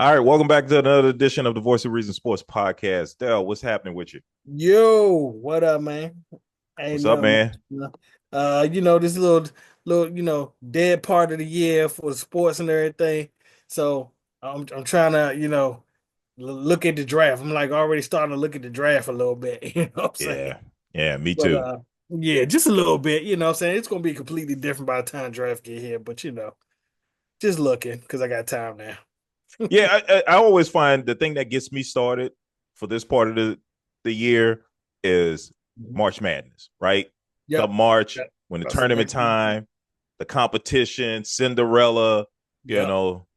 All right, welcome back to another edition of the Voice of Reason Sports Podcast. Dell, what's happening with you? Yo, what up, man? Ain't What's up, nothing man? much. This little, dead part of the year for sports and everything. So I'm trying to, look at the draft. I'm like already starting to look at the draft a little bit, you know what I'm saying? Yeah, yeah, me But too. yeah, just a little bit, you know what I'm saying? It's gonna be completely different by the time draft get here, but just looking because I got time now. Yeah, I always find the thing that gets me started for this part of the year is Mhm. March Madness, right? Yep. Come March, Yep. when the That's the tournament next thing. time, the competition, Cinderella, you Yep. know,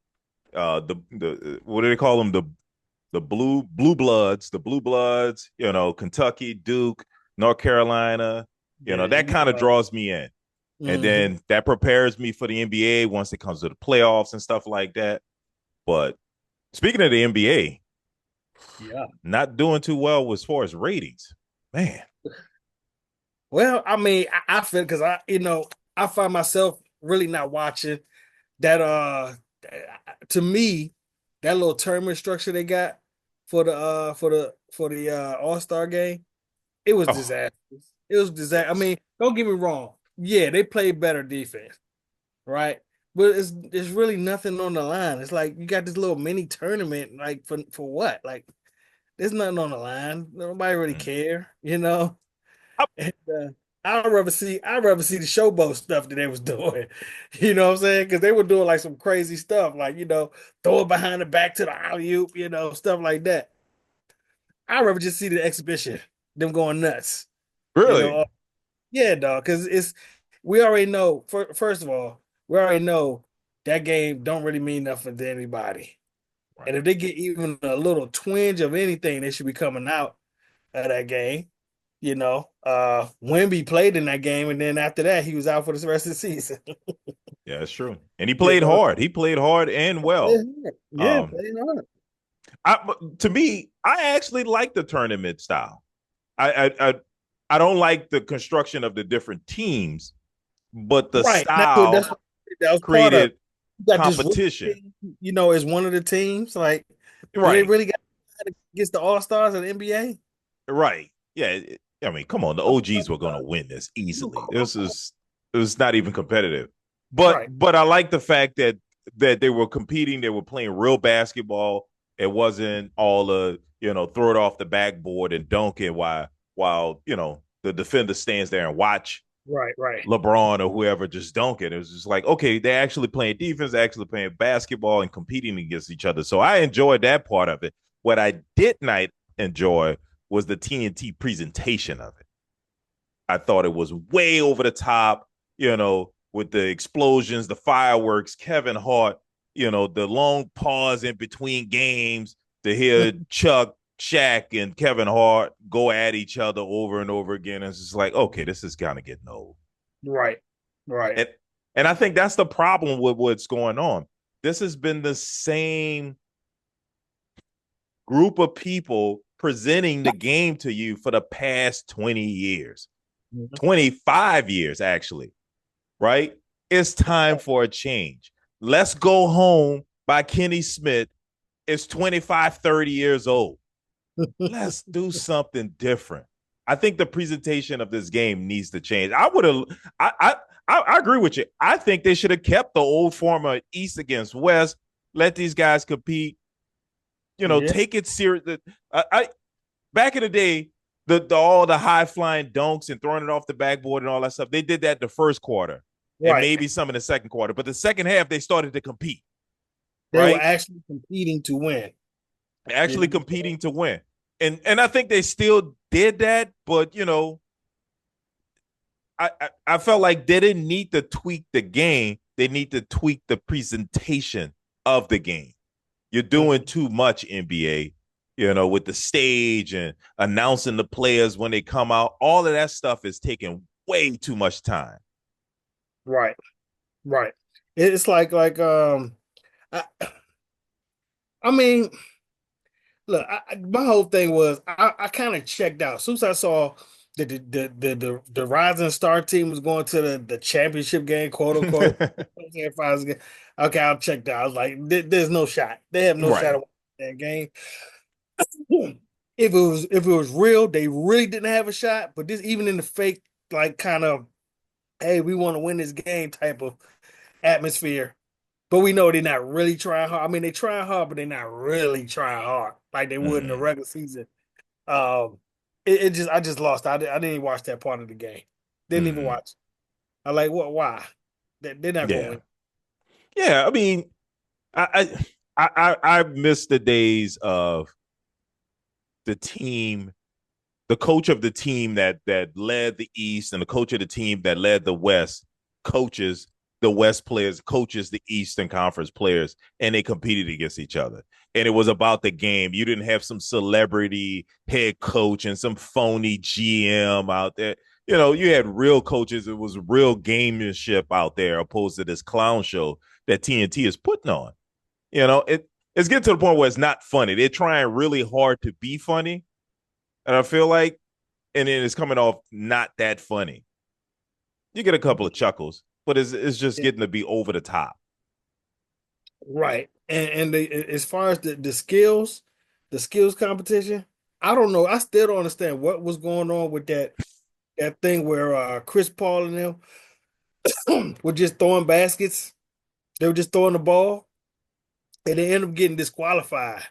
the what do they call them? The blue bloods, Kentucky, Duke, North Carolina, Yeah, that kind of draws me in. And hmm then that prepares me for the NBA once it comes to the playoffs and stuff like that. But speaking of the NBA, Yeah. not doing too well as far as ratings. Man. Well, I mean, I feel because I find myself really not watching that. To me, that little tournament structure they got for the All-Star game, it was Oh, disastrous. It was disaster. I yes. mean, don't get me wrong. Yeah, they played better defense, right? But there's really nothing on the line. It's like you got this little mini tournament, like for what? Like there's nothing on the line. Nobody really Mm. care, you know. I- And, I'd rather see the showboat stuff that they was doing. You know what I'm saying? Because they were doing like some crazy stuff, like throw it behind the back to the alley oop, stuff like that. I'd rather just see the exhibition, them going nuts. You know, really? yeah, dog. Because we already know. First of all, we already know that game don't really mean nothing to anybody. And Right. if they get even a little twinge of anything, they should be coming out of that game. Wemby played in that game, and then after that, he was out for the rest of the season. Yeah, that's true. And he you played know, hard. He played hard and yeah, well. yeah, Um, playing on it. to me, I actually like the tournament style. I don't like the construction of the different teams, but the Right. That's style what that was part of it. created You got this rookie competition. team, as one of the teams. Like, do they Right. really got against the All Stars in the NBA? Right. Yeah. I mean, come on, the OGs were going to win this easily. It was not even competitive. But Right. I like the fact that they were competing, they were playing real basketball. It wasn't all throw it off the backboard and dunk it while the defender stands there and watch Right. Right. LeBron or whoever just dunk it. It was just like, okay, they're actually playing defense, they're actually playing basketball and competing against each other. So I enjoyed that part of it. What I did not enjoy was the TNT presentation of it. I thought it was way over the top, with the explosions, the fireworks, Kevin Hart, the long pause in between games to hear Chuck, Shaq, and Kevin Hart go at each other over and over again. It's just like, okay, this is kind of getting old. Right. Right. And and I think that's the problem with what's going on. This has been the same group of people presenting the game to you for the past 20 years, Mhm. 25 years, actually, right? It's time for a change. Let's Go Home by Kenny Smith is 25, 30 years old. Let's do something different. I think the presentation of this game needs to change. I, I, I agree with you. I think they should have kept the old format East against West, let these guys compete, Yeah. take it serious. I back in the day, the all the high flying dunks and throwing it off the backboard and all that stuff. They did that the first quarter and Right. maybe some in the second quarter, but the second half they started to compete, They were right? actually competing to win. You Actually know? competing to win, and I think they still did that, but I felt like they didn't need to tweak the game. They need to tweak the presentation of the game. You're doing Mhm. too much, NBA, with the stage and announcing the players when they come out. All of that stuff is taking way too much time. Right. Right. It's I, I mean, look, my whole thing was I kind of checked out. As soon as I saw the rising star team was going to the championship game, quote unquote. If I was okay, I'll check that. I was like, there's no shot. They have no shot Right. of winning that game. If it was real, they really didn't have a shot. But this even in the fake, like kind of, hey, we want to win this game type of atmosphere. But we know they're not really trying hard. I mean, they trying hard, but they're not really trying hard like they would in the Mm-hmm. regular season. Um, it just I just lost. I didn't even watch that part of the game. Didn't even Mm-hmm. watch. I like what? Why? They're not gonna Yeah. win. Yeah. I mean, I miss the days of the team, the coach of the team that led the East, and the coach of the team that led the West coaches the West players, coaches the Eastern Conference players, and they competed against each other. And it was about the game. You didn't have some celebrity head coach and some phony GM out there. You know, you had real coaches. It was real gamemanship out there, opposed to this clown show that TNT is putting on. You know, it's getting to the point where it's not funny. They're trying really hard to be funny, and I feel like, and then it's coming off not that funny. You get a couple of chuckles, but it's just Yeah, getting to be over the top. right. As far as the skills competition, I don't know. I still don't understand what was going on with that thing where Chris Paul and them were just throwing baskets. They were just throwing the ball, and they ended up getting disqualified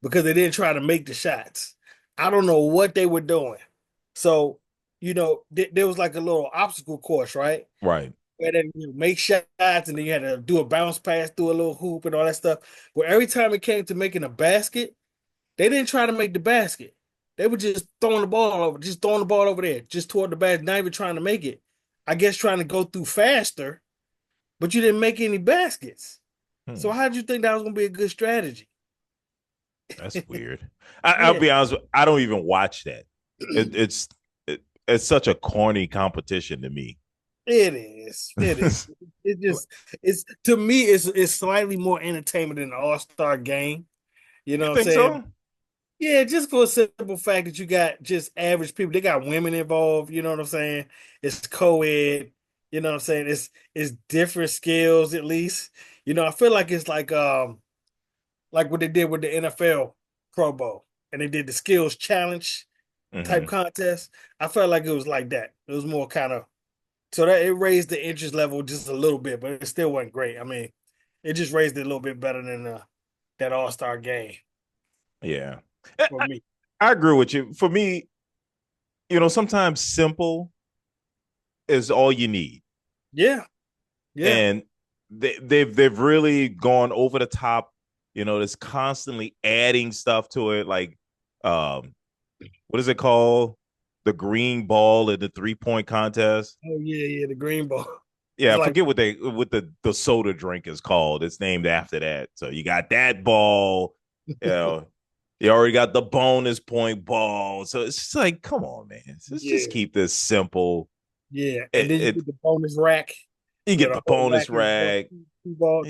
because they didn't try to make the shots. I don't know what they were doing. So, there was like a little obstacle course, right? Right. Where then you make shots and then you had to do a bounce pass through a little hoop and all that stuff. Where every time it came to making a basket, they didn't try to make the basket. They were just throwing the ball over there, just toward the basket, not even trying to make it. I guess trying to go through faster, but you didn't make any baskets. So Hmm. how did you think that was gonna be a good strategy? That's weird. I'll Yeah, be honest. I don't even watch that. It's such a corny competition to me. it is. It is. It You just it's to me it's slightly more entertainment than the All-Star game. You know what I'm think saying? so? Yeah, just for a simple fact that you got just average people. They got women involved, you know what I'm saying? It's co-ed, you know what I'm saying? It's different skills at least. I feel like it's like what they did with the NFL Pro Bowl and they did the skills challenge type Mm-hmm. contest. I felt like it was like that. It was more kind of so that it raised the interest level just a little bit, but it still wasn't great. I mean, it just raised it a little bit better than that All-Star game Yeah, for me. I agree with you. For me, sometimes simple is all you need, Yeah, yeah. and they've really gone over the top. There's constantly adding stuff to it, like um, what is it called? The green ball in the 3-point contest. Oh yeah, yeah, the green ball. Yeah, It's I like forget what the soda drink is called. It's named after that. So you got that ball. You know, you already got the bonus point ball. So it's just like, come on, man. Let's just yeah, keep this simple. yeah. And It, then you it get the bonus rack You where get the the whole bonus rack is rag.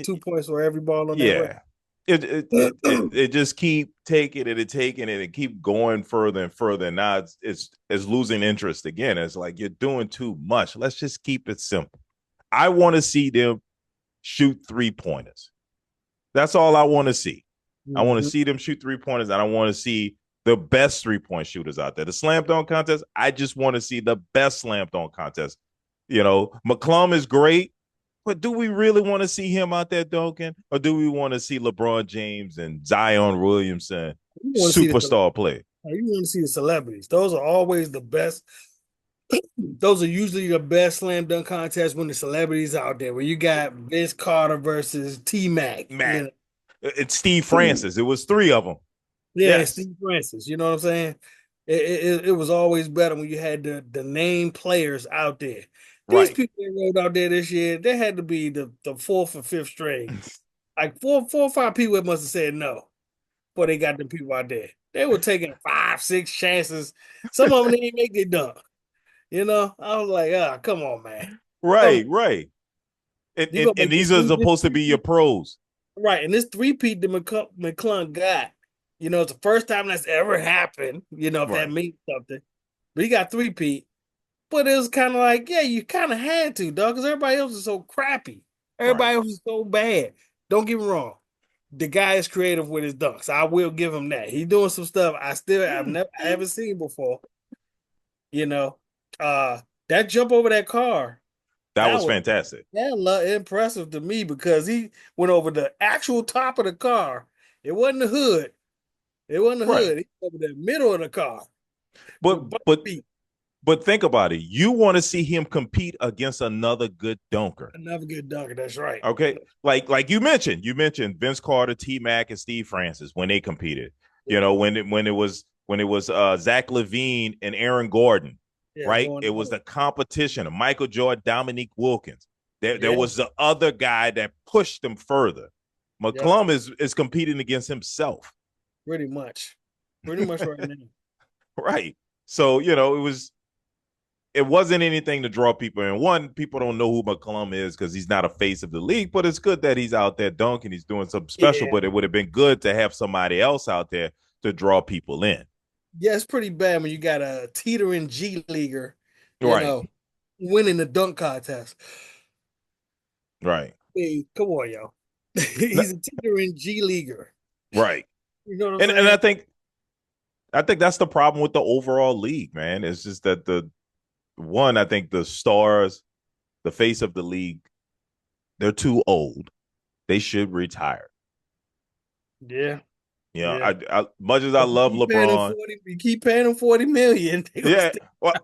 two points for every ball on that rack. Yeah. It just keep taking it and taking it and keep going further and further. And now it's losing interest again. It's like you're doing too much. Let's just keep it simple. I want to see them shoot 3-pointers. That's all I want to see. I want to Mhm. see them shoot 3-pointers, and I want to see the best 3-point shooters out there. The slam dunk contest, I just want to see the best slam dunk contest. McClung is great, but do we really want to see him out there dunking, or do we want to see LeBron James and Zion Williamson You want to see superstar play? you want to see the celebrities. Those are always the best. Those are usually the best slam dunk contests when the celebrities out there. Where you got Vince Carter versus T Mac. Matt, it's Steve Know. Francis. It was three of them. Yeah, Yes, Steve Francis. You know what I'm saying? It was always better when you had the name players out there. These right. people that rode out there this year, they had to be the fourth or fifth string. Like four or five people must have said no before they got the people out there. They were taking five, six chances. Some of them didn't make it dunk. I was like, come on, man. Come, Right, right. And, you and, gonna and make these are this supposed to be your three pros. right? And this three-peat that McClung got, it's the first time that's ever happened. If that Right. means something. but he got three-peat. But it was kind of like, yeah, you kind of had to, dog, because everybody else is so crappy. Right. Everybody else is so bad. Don't get me wrong. The guy is creative with his dunks. I will give him that. He's doing some stuff I haven't seen before. You know, uh, that jump over that car, That that was was fantastic. impressive to me because he went over the actual top of the car. It wasn't the hood. It wasn't the Right. hood. He went over the middle of the car But with both but feet. but think about it. You want to see him compete against another good dunker. Another good dunk. That's right. Okay. Like you mentioned Vince Carter, T Mac, and Steve Francis when they competed. You Yeah, know, when it was Zach Levine and Aaron Gordon, yeah, right? going It was at the it. competition of Michael Jordan, Dominique Wilkins. There Yeah, was the other guy that pushed them further. yep, McClum is competing against himself. pretty much. Pretty much right now. Right. So, it wasn't anything to draw people in. One, people don't know who McCollum is because he's not a face of the league, but it's good that he's out there dunking. He's doing something special, Yeah, but it would have been good to have somebody else out there to draw people in. yeah, it's pretty bad when you got a teetering G leaguer, you Right, know, winning the dunk contest. right, Hey, come on, yo. He's a teetering G leaguer. right. You know what I'm And saying? I think that's the problem with the overall league, man. It's just that I think the stars, the face of the league, they're too old. They should retire. Yeah, You know, yeah. much as I But love LeBron, you keep paying him 40 million, they gonna yeah. stay Well,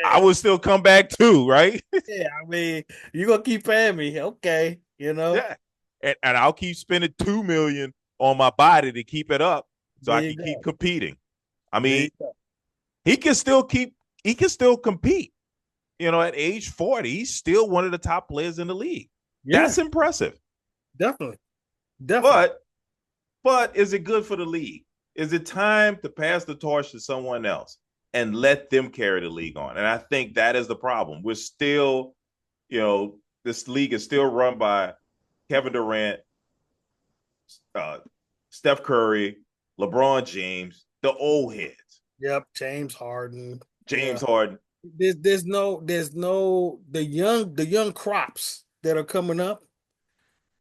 I okay. would still come back too, right? Yeah, I mean, you gonna keep paying me, okay, Yeah. And I'll keep spending 2 million on my body to keep it up so I There you can keep go. competing. I There you mean, go. he can still keep he can still compete. At age 40, he's still one of the top players in the league. Yeah, That's impressive. definitely. Definitely. But but is it good for the league? Is it time to pass the torch to someone else and let them carry the league on? And I think that is the problem. We're still, this league is still run by Kevin Durant, uh, Steph Curry, LeBron James, the old heads, Yep, James Harden. James Yeah. Harden. There's no the young crops that are coming up.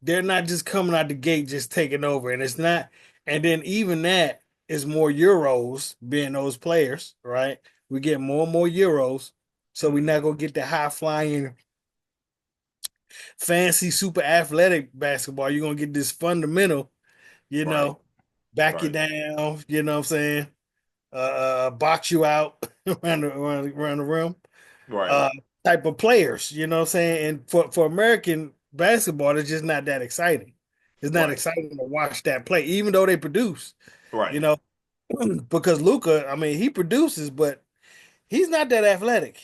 They're not just coming out the gate just taking over. And it's not, and then even that is more Euros being those players, right? We get more and more Euros. So we're Mm-hmm. not gonna get the high flying, fancy, super athletic basketball. You're gonna get this fundamental, you Right, know, back you right, down, you know what I'm saying? Box you out around the rim. right, uh Type of players, you know what I'm saying? And for American basketball, it's just not that exciting. It's not right, exciting to watch that play, even though they produce, you right. know, because Luca, I mean, he produces, but he's not that athletic.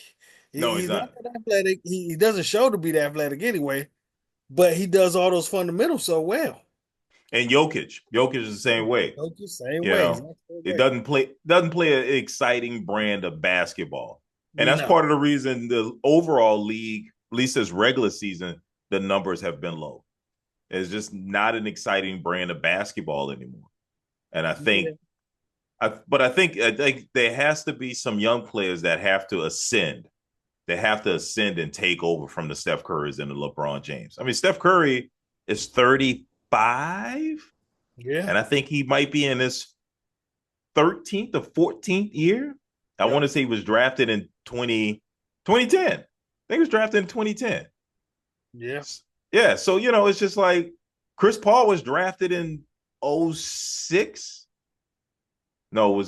No, he's He's not not. that athletic. He doesn't show to be that athletic anyway, but he does all those fundamentals so well. And Jokic is the same way. Jokic, same You way. know, Exactly same it way. doesn't play an exciting brand of basketball, and that's No. part of the reason the overall league, at least this regular season, the numbers have been low. It's just not an exciting brand of basketball anymore. And I Yeah. think, I think there has to be some young players that have to ascend. They have to ascend and take over from the Steph Currys and the LeBron James. I mean, Steph Curry is 35, Yeah. and I think he might be in his 13th or 14th year. I want Yep. to say he was drafted in 2010. I think he was drafted in 2010. Yeah. Yeah, so it's just like Chris Paul was drafted in '06. No,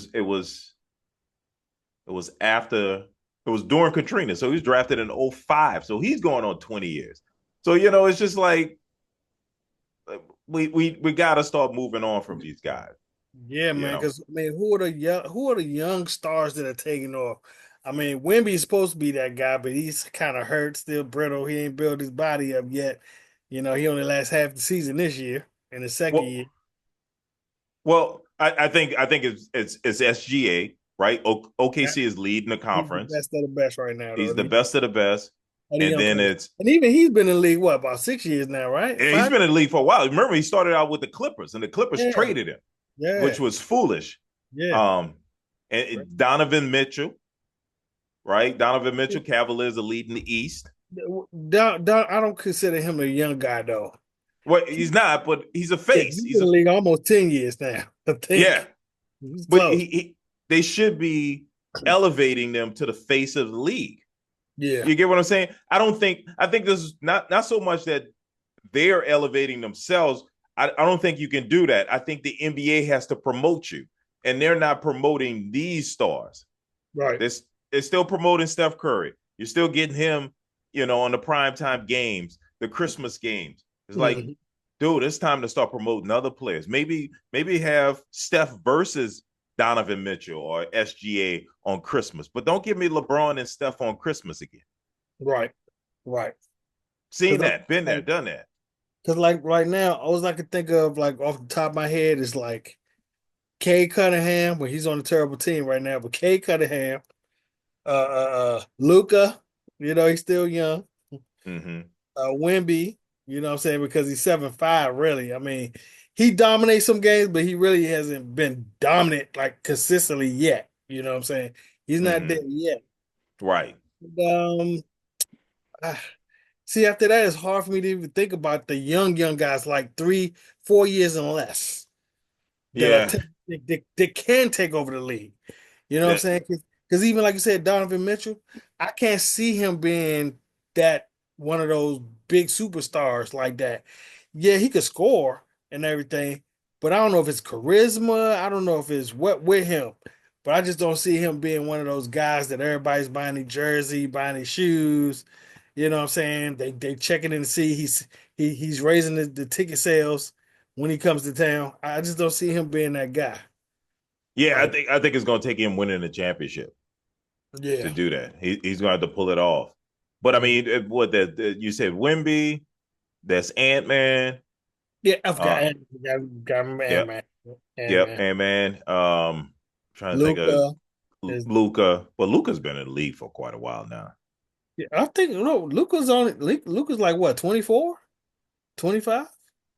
it was after, it was during Katrina. So he was drafted in '05. So he's going on 20 years. So it's just like we got to start moving on from these guys, Yeah, you man. know. Because I mean, who are the young stars that are taking off? I mean, Wemby's supposed to be that guy, but he's kind of hurt, still brittle. He ain't built his body up yet. He only lasts half the season this year in the second Well, year. I think it's SGA, right? Yeah, OKC is leading the he's the conference. best of the best right now, though. He's And the best of the best. the And young then players, it's and even he's been in the league what about 6 years now, right? he's 5? been in the league for a while. Remember, he started out with the Clippers, and the Clippers Yeah, traded him, which yeah, was foolish. yeah. Um, and Donovan Mitchell. right? Donovan Mitchell, Cavaliers are leading the East. I don't consider him a young guy though. Well, he's not, but he's a Yeah, face. he's He's in the a league almost 10 years now. I yeah, think he's but close. they should be elevating them to the face of the league. Yeah, You get what I'm saying? I think this is not so much that they're elevating themselves. I don't think you can do that. I think the NBA has to promote you, and they're not promoting these stars. right. They're still promoting Steph Curry. You're still getting him, on the primetime games, the Christmas games. It's like, Mhm. dude, it's time to start promoting other players. Maybe have Steph versus Donovan Mitchell or SGA on Christmas, but don't give me LeBron and Steph on Christmas again. Right, right. Seen Because that, been there, like, done that. like right now, all I can think of like off the top of my head is like Kay Cunningham, but he's on a terrible team right now. But Kay Cunningham, Luca, he's still young. Mm-hmm. Wimby, you know what I'm saying? Because he's 7'5", really. I mean, he dominates some games, but he really hasn't been dominant like consistently yet. You know what I'm saying? He's not there Mm-hmm. yet. Right. Um, ah, see, after that, it's hard for me to even think about the young guys like 3, 4 years and less that Yeah. that can take over the league. You know what I'm That. saying? Because even like you said, Donovan Mitchell, I can't see him being that one of those big superstars like that. Yeah, he could score and everything, but I don't know if it's charisma. I don't know if it's what with him. But I just don't see him being one of those guys that everybody's buying his jersey, buying his shoes. You know what I'm saying? They checking in to see he's raising the ticket sales when he comes to town. I just don't see him being that guy. Yeah, Like, I think it's gonna take him winning the championship to yeah. do that. He's gonna have to pull it off. But I Mhm. mean, what that you said, Wimby, that's Ant Man. Yeah, I've got Uh, got man, yep, man, and yep, man. Ant Man. Trying to think of Luca is. Luca. Well, Luca's been in the league for quite a while now. Yeah, I think no. Luca's like what, 24, 25?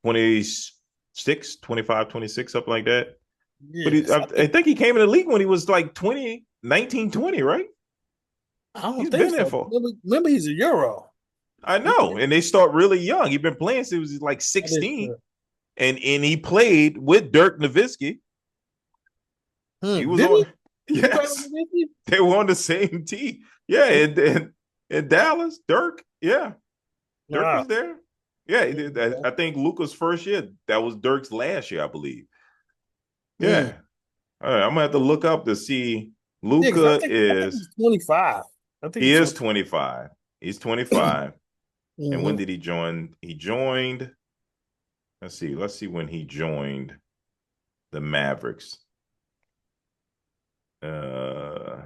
26, 25, 26, something like that. But Yes, I think he came in the league when he was like 20, 19, 20, right? I don't He's think been there so. for. Remember he's a Euro. I He know, played. and they start really young. He's been playing since he was like That is 16, true. and he played with Dirk Nowitzki. He was Did he? on. He played with Yes, the Yankees? they were on the same team. Yeah, and Dallas, Dirk. Yeah, Dirk Wow. was there. Yeah, he did. Okay. I think Luca's first year. That was Dirk's last year, I believe. Hmm. Yeah. All right, I'm gonna have to look up to see. Yeah, because Luca I think is he's 25. I think he he's is 25. 25. He's 25. And when Hmm. did he join? He joined. Let's see. Let's see when he joined the Mavericks. Uh,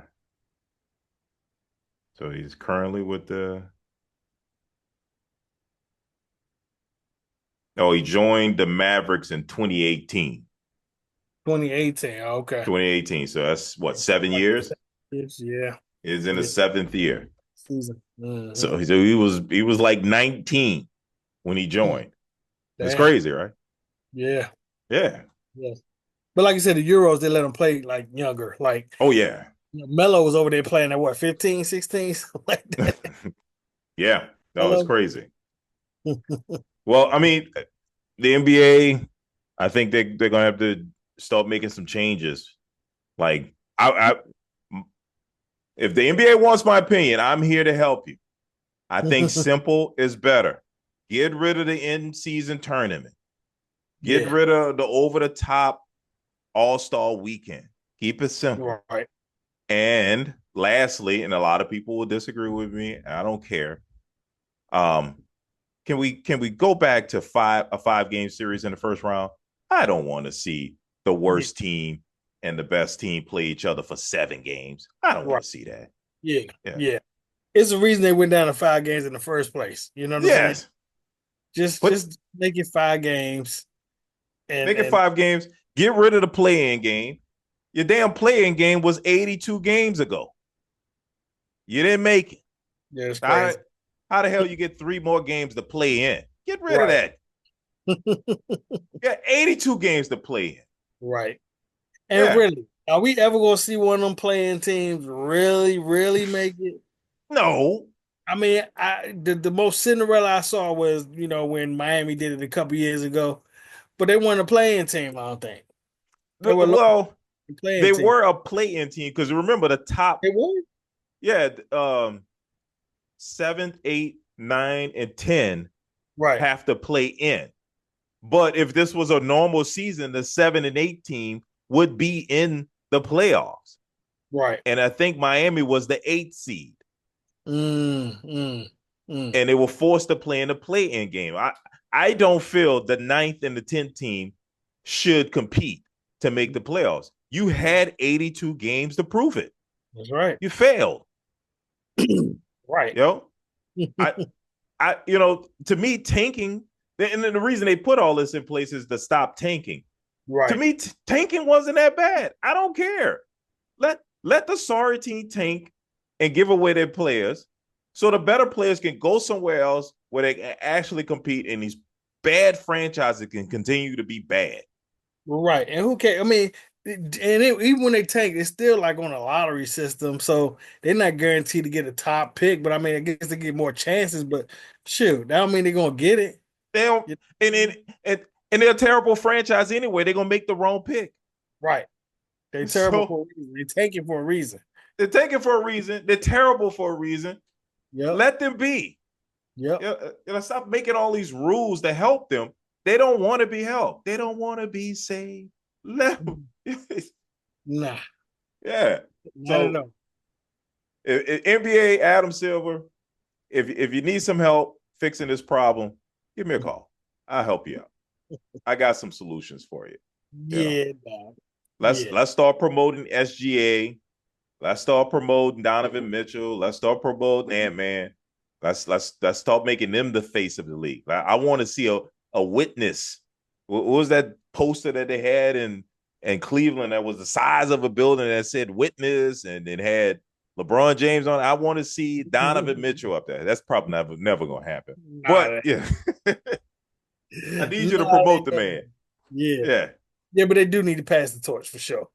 so he's currently with the. Oh, he joined the Mavericks in 2018. 2018. Okay. 2018. So that's what, So 7 years? yeah. Is in his Yeah. seventh year. Season. Hmm. So he was like 19 when he joined. It's Damn. crazy, right? Yeah. Yeah. Yeah. But like I said, the Euros, they let them play like younger. Like Oh yeah. Melo was over there playing at what, 15, 16, something like that. Yeah. No, it's Melo. crazy. Well, I mean, the NBA, I think they're gonna have to start making some changes. Like if the NBA wants my opinion, I'm here to help you. I think simple is better. Get rid of the in season tournament. Get Yeah. rid of the over the top All Star weekend. Keep it simple. Right. And lastly, and a lot of people will disagree with me. I don't care. Um, can we go back to a 5 game series in the first round? I don't want to see the Yeah. worst team and the best team play each other for 7 games. I don't want Right. to see that. Yeah. Yeah. Yeah. It's the reason they went down to 5 games in the first place. You know what I'm saying? Yes. But Just make it 5 games make it and 5 games. Get rid of the play-in game. Your damn play-in game was 82 games ago. You didn't make it. yeah, it's How, crazy. how the hell you get 3 more games to play in? Get rid of Right. that. You got 82 games to play in. Right. And Yeah. really, Are we ever gonna see one of them playing teams really, really make it? No. I mean, the most Cinderella I saw was, when Miami did it a couple years ago, but they weren't a playing team, I don't think. They were a low Well, playing they team. were a play-in team because remember the top, They were? yeah, seventh, eight, nine, and 10 Right, have to play in. But if this was a normal season, the 7 and 8 team would be in the playoffs. right. And I think Miami was the eighth seed. Mm, mm, mm. And they were forced to play in the play-in game. I don't feel the ninth and the 10th team should compete to make the playoffs. You had 82 games to prove it. That's right. You failed. Right. You know, I to me, tanking, and the reason they put all this in place is to stop tanking. To Right. me, tanking wasn't that bad. I don't care. Let the sorry team tank and give away their players so the better players can go somewhere else where they can actually compete and these bad franchises can continue to be bad. Right. And who cares? I mean, even when they tank, it's still like on a lottery system, so they're not guaranteed to get a top pick. But I mean, I guess they get more chances. But shoot, that don't mean they're gonna get it. They don't, You and know? then and they're a terrible franchise anyway. They're gonna make the wrong pick. Right. They're terrible So for a reason. They tank it for a reason. they're taking for a reason. They're terrible for a reason. Yep. Let them be. Yep. Stop making all these rules to help them. They don't want to be helped. They don't want to be saved. Let them. Nah, Yeah. not at So all. NBA Adam Silver, if you need some help fixing this problem, give me a call. I'll help you out. I got some solutions for you. You know, Yeah, dog. let's Yeah. let's start promoting SGA. Let's start promoting Donovan Mitchell. Let's start promoting Ant Man. Let's start making them the face of the league. I want to see a witness. What was that poster that they had in Cleveland that was the size of a building that said witness and it had LeBron James on it? I want to see Donovan Mitchell up there. That's probably never gonna happen. Nah, But yeah, I need you to nah, promote the man. yeah. Yeah, Yeah, but they do need to pass the torch for sure.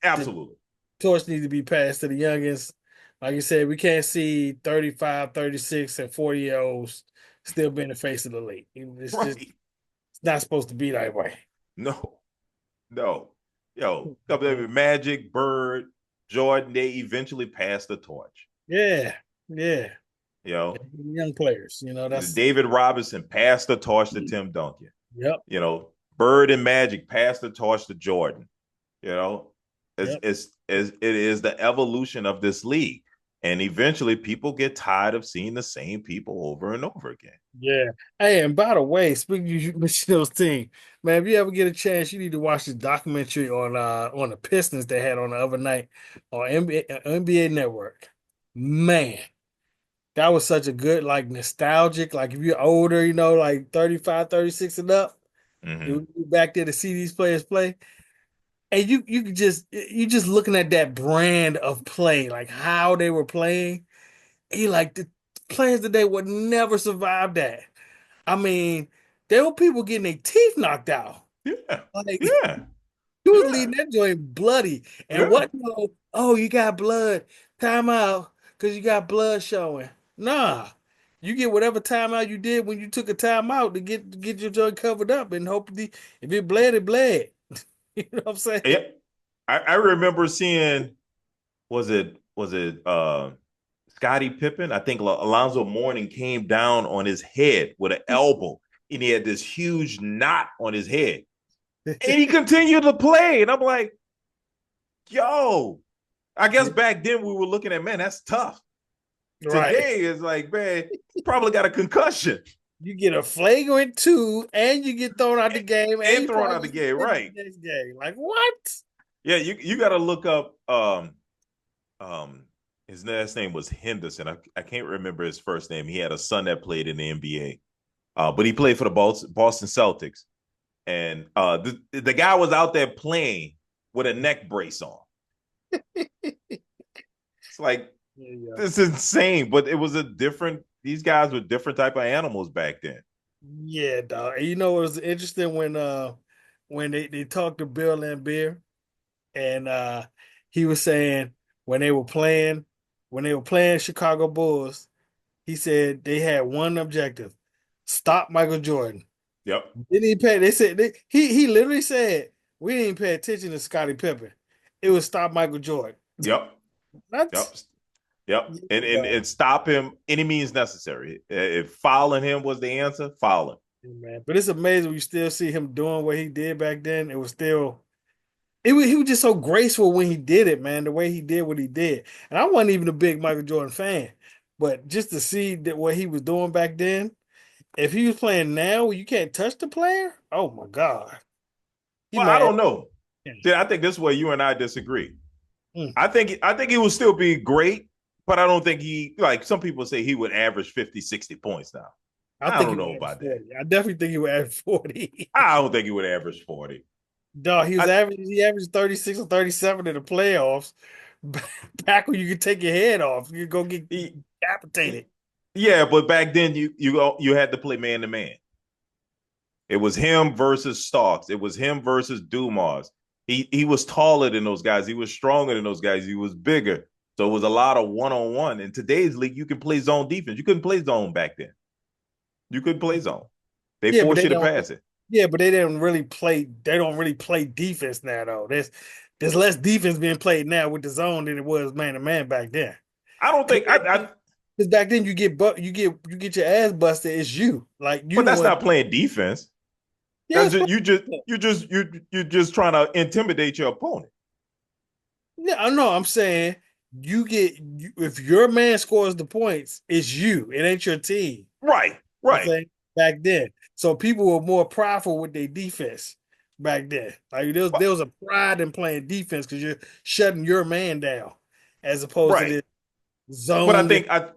The absolutely. torch needs to be passed to the youngest. Like you said, we can't see 35, 36, and 40-year-olds still being the face of the league. Right. It's not supposed to be that way. No, no. Yo, Magic, Bird, Jordan, they eventually passed the torch. Yeah, yeah. You know, Young players, that's David Robinson passed the torch to Tim Duncan. yep, You know, Bird and Magic passed the torch to Jordan. You know, yep. it is the evolution of this league. And eventually people get tired of seeing the same people over and over again. Yeah. Hey, and by the way, speaking of Michelle's team, man, if you ever get a chance, you need to watch this documentary on the Pistons they had on the other night on NBA Network. Man, that was such a good, like nostalgic, like if you're older, like 35, 36 and up, Mm-hmm. you back there to see these players play. And you just looking at that brand of play, like how they were playing. And you like the players today would never survive that. I mean, there were people getting their teeth knocked out. Yeah. Like Yeah. you was Yeah. leaving that joint bloody. And Yeah. what? Oh, you got blood. Time out because you got blood showing. Nah, you get whatever timeout you did when you took a timeout to get your joint covered up, and hopefully, if it bled, it bled. You know what I'm saying? Yeah. I remember seeing was it Scottie Pippen? I think Alonzo Mourning came down on his head with an elbow, and he had this huge knot on his head, and he continued to play. And I'm like, yo, I guess back then we were looking at, man, that's tough. Right. Today is like, man, he probably got a concussion You get a flagrant two, and you get thrown out the game, and and you thrown out probably the game, suspended right? the next game. Like what? Yeah, you got to look up. Um, his last name was Henderson. I can't remember his first name. He had a son that played in the NBA, but he played for the Boston Celtics. And the guy was out there playing with a neck brace on. It's like Yeah, yeah. this is insane, but it was a different. These guys were different type of animals back then. Yeah, dog. And it was interesting when they talked to Bill Laimbeer and he was saying when they were playing when they were playing Chicago Bulls, he said they had one objective: stop Michael Jordan. Yep. Didn't even pay. They said he literally said we didn't even pay attention to Scottie Pippen. It was stop Michael Jordan. Yep. What? Yep. Yep. And stop him any means necessary. If fouling him was the answer, foul him. Man, but it's amazing you still see him doing what he did back then. It was still he was just so graceful when he did it, man. The way he did what he did, and I wasn't even a big Michael Jordan fan, but just to see that what he was doing back then, if he was playing now, you can't touch the player. Oh my God, he Well, I might. don't know. See, I think this is where you and I disagree. Mm, I think he will still be great, but I don't think he like some people say he would average 50, 60 points now. I I think he don't would know average about that. 40. I definitely think he would average 40. I don't think he would average 40. Dog, I, he averaged 36 or 37 in the playoffs. Back when you could take your head off, you go get he, decapitated. yeah, but back then you had to play man to man. It was him versus Starks. It was him versus Dumas. He was taller than those guys. He was stronger than those guys. He was bigger. So it was a lot of one on one. In today's league, you can play zone defense. You couldn't play zone back then. You couldn't play zone. They Yeah, but force they you to don't. pass it. Yeah, but they didn't really play. They don't really play defense now, though. There's less defense being played now with the zone than it was man to man back then. I don't think I Because back then you get your ass busted. It's you, like you but the that's one. not playing defense. Yeah, That's it's just probably, you're just trying to intimidate your opponent. yeah. I know. I'm saying if your man scores the points, it's you. It ain't your team. Right, I'm right. saying back then. So people were more prideful with their defense back then. Like there But was a pride in playing defense because you're shutting your man down, as opposed to right. the But I zone that think I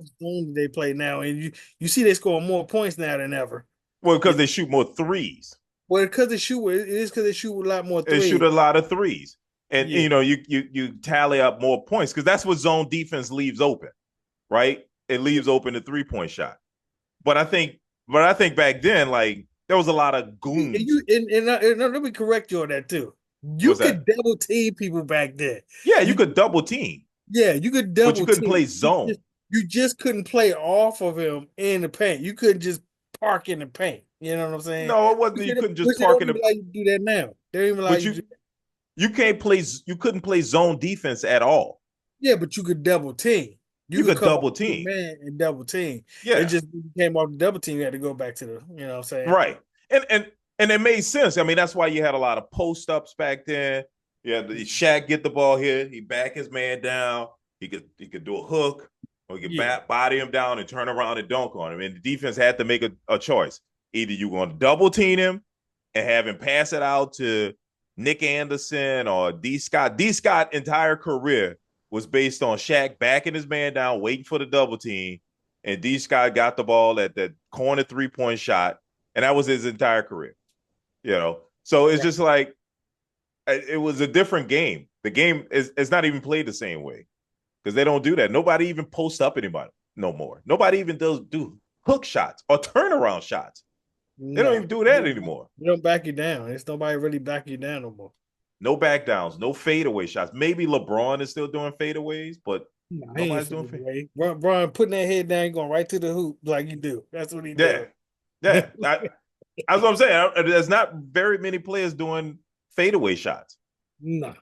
they play now. And you see they score more points now than ever. well because It, they shoot more threes. well, because they shoot, it is because they shoot a lot more They shoot threes. a lot of threes. And Yeah, you tally up more points because that's what zone defense leaves open, right? It yeah. leaves open the 3-point shot. But I think back then, like there was a lot of And goons. let me correct you on that too. You What's could that? double team people back then. Yeah, you You could double team, Yeah, you could but you double couldn't team. play zone. You just couldn't play off of him in the paint. You couldn't just park in the paint. You know what I'm saying? No, it wasn't. You couldn't just Which they park don't in even the. allow you to do that now. They don't even allow But you to do that. you can't play. You couldn't play zone defense at all. Yeah, but you could double team. You You could could come off double your team. man and double team. It Yeah, just came off the double team. You had to go back to the, you know what I'm saying? right. And it made sense. I mean, that's why you had a lot of post ups back then. Yeah, the Shaq get the ball here, he back his man down. He could do a hook, or he could Yeah. body him down and turn around and dunk on him. And the defense had to make a choice. Either you're going to double team him and have him pass it out to Nick Anderson or D Scott. D Scott entire career was based on Shaq backing his man down, waiting for the double team, and D Scott got the ball at that corner 3-point shot, and that was his entire career. So it's Right. just like it was a different game. The game is not even played the same way because they don't do that. Nobody even posts up anybody no more. Nobody even does do hook shots or turnaround shots. They don't No. even do that anymore. They don't back you down. It's nobody really back you down no more. No back downs, no fadeaway shots. Maybe LeBron is still doing fadeaways, but No, he ain't nobody's doing fading fade. away. Brian putting that head down, going right to the hoop like you do. That's what he Yeah, does. yeah. That's what I'm saying. There's not very many players doing fadeaway shots. No,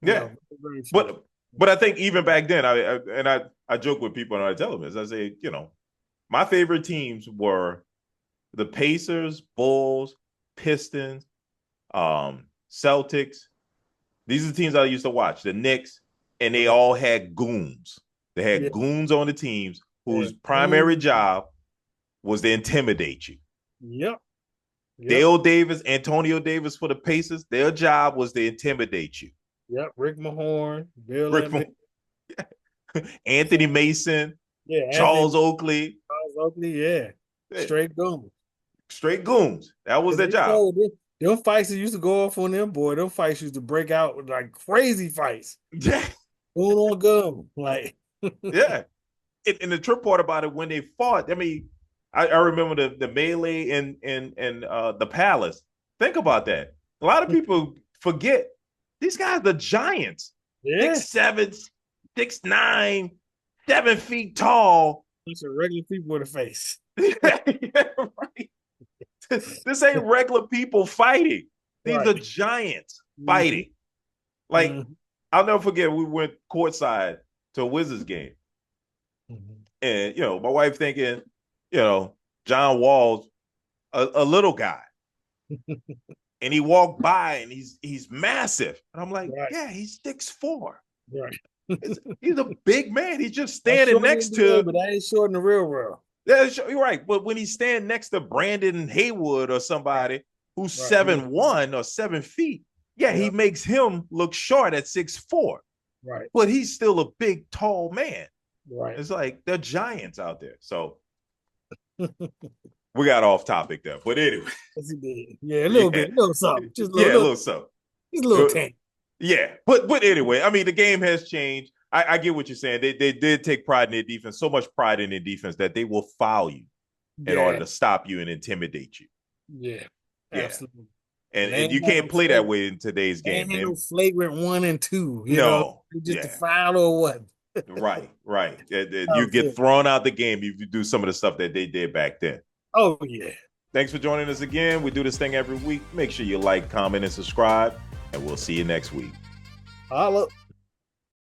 Yeah, no, very few. but I think even back then, I joke with people and I tell them this. I say, my favorite teams were the Pacers, Bulls, Pistons, Celtics. These are the teams I used to watch. The Knicks, and they all had goons. They Yeah, had goons on the teams yeah. whose primary job was to intimidate you. Yep, yep, Dale Davis, Antonio Davis for the Pacers, their job was to intimidate you. yep. Rick Mahorn, Bill Rick, Laimbeer. Anthony Mason, Yeah, Anthony Charles Oakley, Charles Oakley. Yeah, straight goons. straight goons. That was Cause their they job. know them fights that used to go off on them, boy. Them fights used to break out with like crazy fights. Yeah, Going on gun, like yeah. And the trip part about it when they fought, I mean, I remember the melee in the palace. Think about that. A lot of people forget. These guys, the Giants, Yeah. 6'7", 6'9", 7 feet tall. Bunch of regular people with a face. Yeah, right. This ain't regular people fighting. These Right. are giants Mm-hmm. fighting. Like, Mm-hmm. I'll never forget, we went courtside to a Wizards game. Mm-hmm. And, my wife thinking, John Wall's a little guy. And he walked by and he's massive. And I'm like, Right. yeah, he's 6'4". Right. He's a big man. He's just I'm standing short in the next NBA, to, but I ain't short in the real world. yeah, you're right. But when he's standing next to Brandon Haywood or somebody who's Right. 7'1" or 7 feet, yeah, he Yeah. makes him look short at 6'4". Right. But he's still a big, tall man. Right. It's like they're giants out there. So we got off topic there. But anyway, Yes, he did. Yeah, a little yeah, bit, a little something, just yeah, a little, little so. just a little tank. Yeah, but anyway, I mean, the game has changed. I get what you're saying. They did take pride in their defense, so much pride in their defense that they will foul you in order Yeah. to stop you and intimidate you. Yeah. Yeah, Absolutely. And and you can't play that way in today's they game. ain't had no And flagrant 1 and 2. no, Just a yeah, foul or what? right. You Okay. get thrown out the game if you do some of the stuff that they did back then. Oh yeah. Thanks for joining us again. We do this thing every week. Make sure you like, comment, and subscribe, and we'll see you next week. Holla.